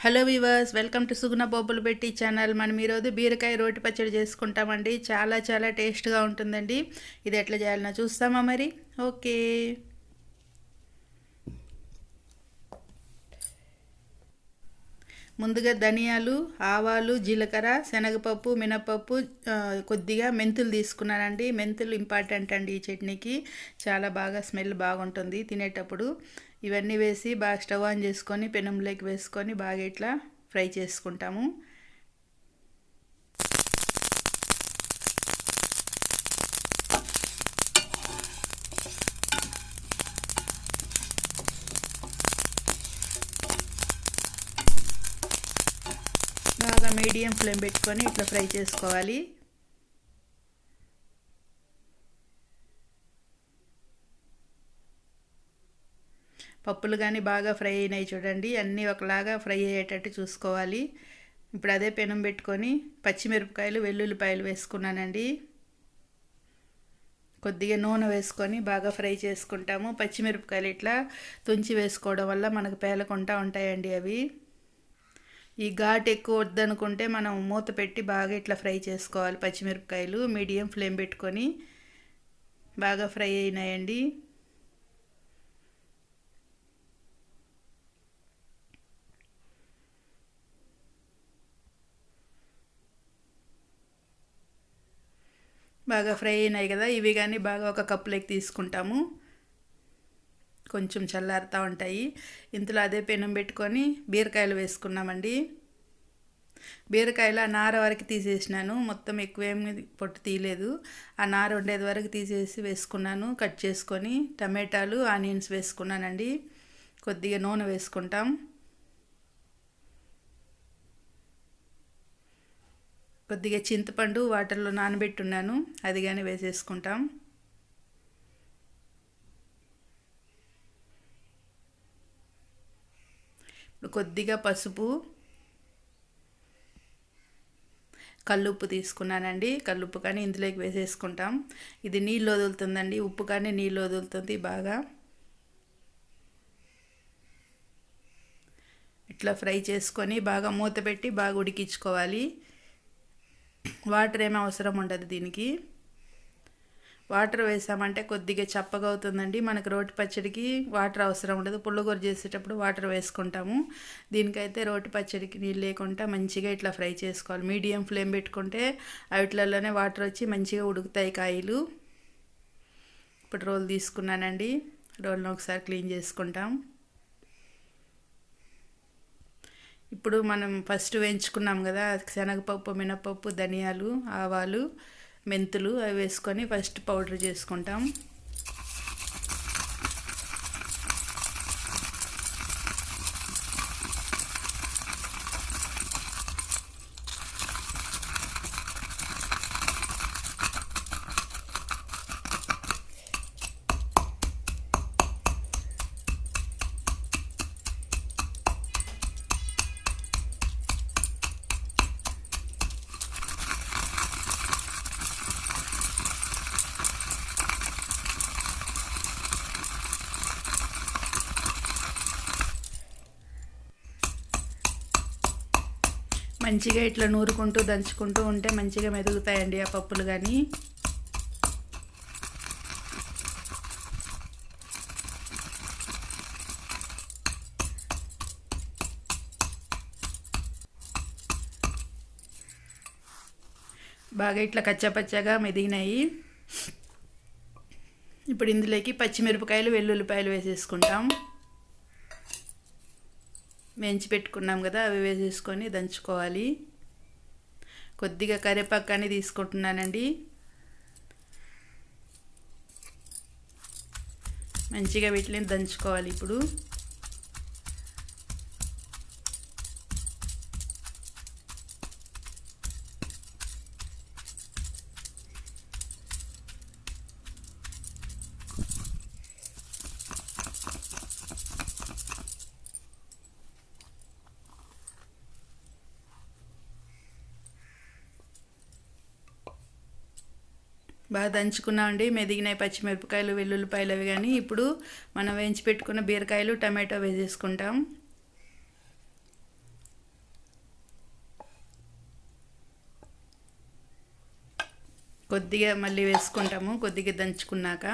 Hello weavers, welcome to సుగుణ బొబ్బలు పెట్టి channel. మనం ఈరోజు బీరకాయ రోటి పచ్చడి చేసుకుంటామండి. చాలా టేస్ట్గా ఉంటుందండి. ఇది ఎట్లా చేయాలన్నా చూస్తామా మరి? ఓకే. ముందుగా ధనియాలు, ఆవాలు, జీలకర్ర, శనగపప్పు, మినపప్పు, కొద్దిగా మెంతులు తీసుకున్నానండి. మెంతులు ఇంపార్టెంట్ అండి ఈ చట్నీకి. చాలా బాగా స్మెల్ బాగుంటుంది తినేటప్పుడు. ఇవన్నీ వేసి బాగా స్టవ్ ఆన్ చేసుకొని పెనంలోకి వేసుకొని బాగా ఇట్లా ఫ్రై చేసుకుంటాము. బాగా మీడియం ఫ్లేమ్ పెట్టుకొని ఇట్లా ఫ్రై చేసుకోవాలి. పప్పులు కానీ బాగా ఫ్రై అయినాయి చూడండి. అన్నీ ఒకలాగా ఫ్రై అయ్యేటట్టు చూసుకోవాలి. ఇప్పుడు అదే పెనం పెట్టుకొని పచ్చిమిరపకాయలు, వెల్లుల్లిపాయలు వేసుకున్నానండి. కొద్దిగా నూనె వేసుకొని బాగా ఫ్రై చేసుకుంటాము. పచ్చిమిరపకాయలు ఇట్లా తుంచి వేసుకోవడం వల్ల మనకు పేలకుండా ఉంటాయండి అవి. ఈ ఘాట్ ఎక్కువ వద్దనుకుంటే మనం మూత పెట్టి బాగా ఇట్లా ఫ్రై చేసుకోవాలి. పచ్చిమిరపకాయలు మీడియం ఫ్లేమ్ పెట్టుకొని బాగా ఫ్రై అయినాయండి. బాగా ఫ్రై అయినాయి కదా, ఇవి కానీ బాగా ఒక కప్పులోకి తీసుకుంటాము. కొంచెం చల్లారుతూ ఉంటాయి. ఇంతలో అదే పెనం పెట్టుకొని బీరకాయలు వేసుకున్నామండి. బీరకాయలు ఆ నార వరకు తీసేసినాను, మొత్తం ఎక్కువేమి పొట్టు తీయలేదు. ఆ నార ఉండేది వరకు తీసేసి వేసుకున్నాను. కట్ చేసుకొని టమాటాలు, ఆనియన్స్ వేసుకున్నానండి. కొద్దిగా నూనె వేసుకుంటాం. కొద్దిగా చింతపండు వాటర్లో నానబెట్టున్నాను, అది కానీ వేసేసుకుంటాం. ఇప్పుడు కొద్దిగా పసుపు, కల్లుప్పు తీసుకున్నానండి. కల్లుప్పు కానీ ఇందులోకి వేసేసుకుంటాం. ఇది నీళ్ళు వదులుతుందండి, ఉప్పు కానీ నీళ్ళు వదులుతుంది బాగా. ఇట్లా ఫ్రై చేసుకొని బాగా మూత పెట్టి బాగా ఉడికించుకోవాలి. వాటర్ ఏమీ అవసరం ఉండదు దీనికి. వాటర్ వేసామంటే కొద్దిగా చప్పగా అవుతుందండి. మనకు రోటి పచ్చడికి వాటర్ అవసరం ఉండదు. పుల్లగూర చేసేటప్పుడు వాటర్ వేసుకుంటాము. దీనికైతే రోటి పచ్చడికి నీళ్ళు లేకుండా మంచిగా ఇట్లా ఫ్రై చేసుకోవాలి. మీడియం ఫ్లేమ్ పెట్టుకుంటే వాటిలలోనే వాటర్ వచ్చి మంచిగా ఉడుకుతాయి కాయలు. ఇప్పుడు రోల్ తీసుకున్నానండి. రోల్ని ఒకసారి క్లీన్ చేసుకుంటాం. ఇప్పుడు మనం ఫస్ట్ వేయించుకున్నాం కదా శనగపప్పు, మినపప్పు, ధనియాలు, ఆవాలు, మెంతులు, అవి వేసుకొని ఫస్ట్ పౌడర్ చేసుకుంటాం. మంచిగా ఇట్లా నూరుకుంటూ దంచుకుంటూ ఉంటే మంచిగా మెదుగుతాయండి ఆ పప్పులు కానీ. బాగా ఇట్లా కచ్చాపచ్చాగా మెదిగినాయి. ఇప్పుడు ఇందులోకి పచ్చిమిరపకాయలు, వెల్లుల్లిపాయలు వేసేసుకుంటాం. వేయించి పెట్టుకున్నాం కదా, అవి వేసేసుకొని దంచుకోవాలి. కొద్దిగా కరివేపాకు తీసుకుంటున్నానండి. మంచిగా వీటిని దంచుకోవాలి. ఇప్పుడు బాగా దంచుకున్నామండి. మెదిగినాయి పచ్చిమిరపకాయలు, వెల్లుల్లిపాయలు అవి కానీ. ఇప్పుడు మనం వేయించి పెట్టుకున్న బీరకాయలు, టమాటో వేసేసుకుంటాం. కొద్దిగా మళ్ళీ వేసుకుంటాము కొద్దిగా దంచుకున్నాక.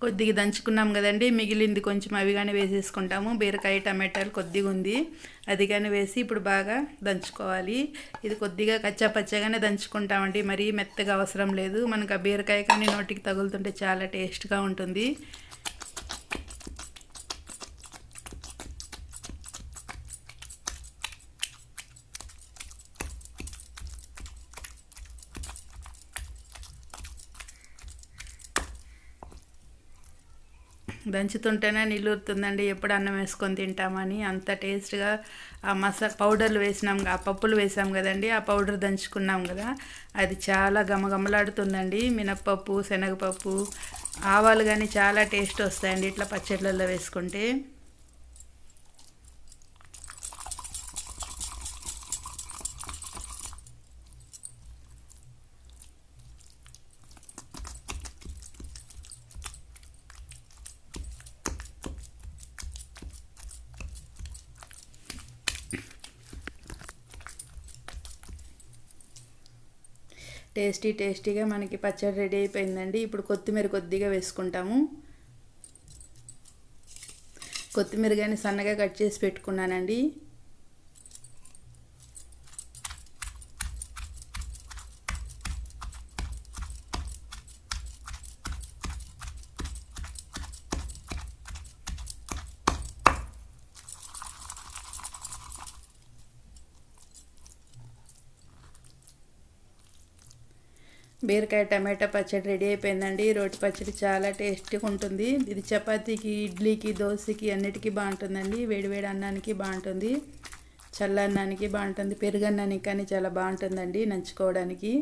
కొద్దిగా దంచుకున్నాం కదండి, మిగిలింది కొంచెం అవి కానీ వేసేసుకుంటాము. బీరకాయ టమాటాలు కొద్దిగా ఉంది, అది కానీ వేసి ఇప్పుడు బాగా దంచుకోవాలి. ఇది కొద్దిగా కచ్చా పచ్చగానే దంచుకుంటామండి, మరీ మెత్తగా అవసరం లేదు. మనకు ఆ బీరకాయ కానీ నోటికి తగులుతుంటే చాలా టేస్ట్గా ఉంటుంది. దంచుతుంటేనే నిలురుతుందండి, ఎప్పుడు అన్నం వేసుకొని తింటామని. అంత టేస్ట్గా ఆ పౌడర్లు వేసినాం, ఆ పప్పులు వేసాం కదండి, ఆ పౌడర్ దంచుకున్నాం కదా, అది చాలా గమగమలాడుతుందండి. మినప్పప్పు, శనగపప్పు, ఆవాలు కానీ చాలా టేస్ట్ వస్తాయండి ఇట్లా పచ్చళ్ళల్లో వేసుకుంటే. టేస్టీగా మనకి పచ్చడి రెడీ అయిపోయిందండి. ఇప్పుడు కొత్తిమీర కొద్దిగా వేసుకుంటాము. కొత్తిమీర కానీ సన్నగా కట్ చేసి పెట్టుకున్నానండి. బీరకాయ టమాటా పచ్చడి రెడీ అయిపోయిందండి. రోటి పచ్చడి చాలా టేస్టీగా ఉంటుంది. ఇది చపాతీకి, ఇడ్లీకి, దోశకి అన్నిటికీ బాగుంటుందండి. వేడివేడి అన్నానికి బాగుంటుంది, చల్లన్నానికి బాగుంటుంది, పెరుగన్నానికి కానీ చాలా బాగుంటుందండి నంచుకోవడానికి.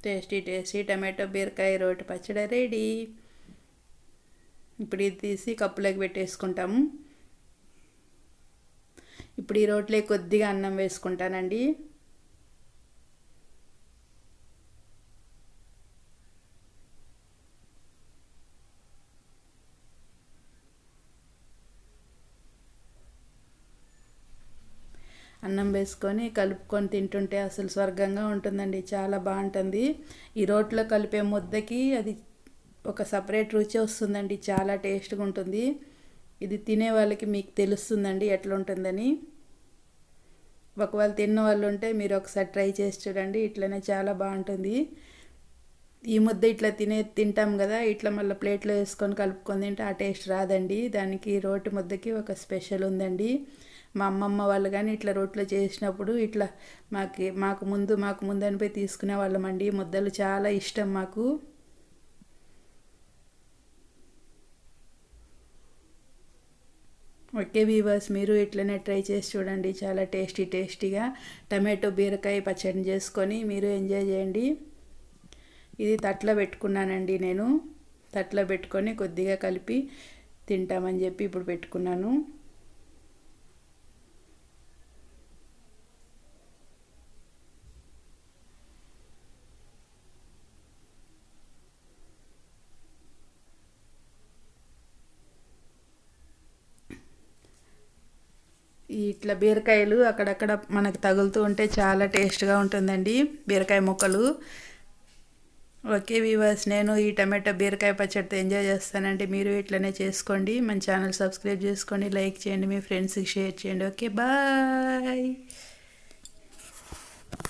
టేస్టీ టమాటో బీరకాయ రోటి పచ్చడి రెడీ. ఇప్పుడు ఇది తీసి కప్పులోకి పెట్టేసుకుంటాము. ఇప్పుడు ఈ రోట్లో కొద్దిగా అన్నం వేసుకుంటానండి. అన్నం వేసుకొని కలుపుకొని తింటుంటే అసలు స్వర్గంగా ఉంటుందండి, చాలా బాగుంటుంది. ఈ రోట్లో కలిపే ముద్దకి అది ఒక సపరేట్ రుచి వస్తుందండి, చాలా టేస్ట్గా ఉంటుంది. ఇది తినే వాళ్ళకి మీకు తెలుస్తుందండి ఎట్లా ఉంటుందని. ఒకవేళ తిన్న వాళ్ళు ఉంటే మీరు ఒకసారి ట్రై చేసి చూడండి, ఇట్లనే చాలా బాగుంటుంది. ఈ ముద్ద ఇట్లా తింటాం కదా, ఇట్లా మళ్ళీ ప్లేట్లో వేసుకొని కలుపుకొని తింటే ఆ టేస్ట్ రాదండి. దానికి రోటి ముద్దకి ఒక స్పెషల్ ఉందండి. మా అమ్మమ్మ వాళ్ళు కానీ ఇట్లా రోట్లో చేసినప్పుడు ఇట్లా మాకు ముందు అనిపోయి తీసుకునే వాళ్ళమండి. ముద్దలు చాలా ఇష్టం మాకు. ఓకే వీవర్స్, మీరు ఇట్లనే ట్రై చేసి చూడండి, చాలా టేస్టీగా టమాటో బీరకాయ పచ్చడిని చేసుకొని మీరు ఎంజాయ్ చేయండి. ఇది తట్లో పెట్టుకున్నానండి, నేను తట్లో పెట్టుకొని కొద్దిగా కలిపి తింటామని చెప్పి ఇప్పుడు పెట్టుకున్నాను. ఇట్లా బీరకాయలు అక్కడక్కడ మనకు తగులుతూ ఉంటే చాలా టేస్ట్గా ఉంటుందండి బీరకాయ ముక్కలు. ఓకే వీవర్స్, నేను ఈ టమాటో బీరకాయ పచ్చడితో ఎంజాయ్ చేస్తానండి. మీరు ఇట్లనే చేసుకోండి. మన ఛానల్ సబ్స్క్రైబ్ చేసుకోండి, లైక్ చేయండి, మీ ఫ్రెండ్స్కి షేర్ చేయండి. Okay bye.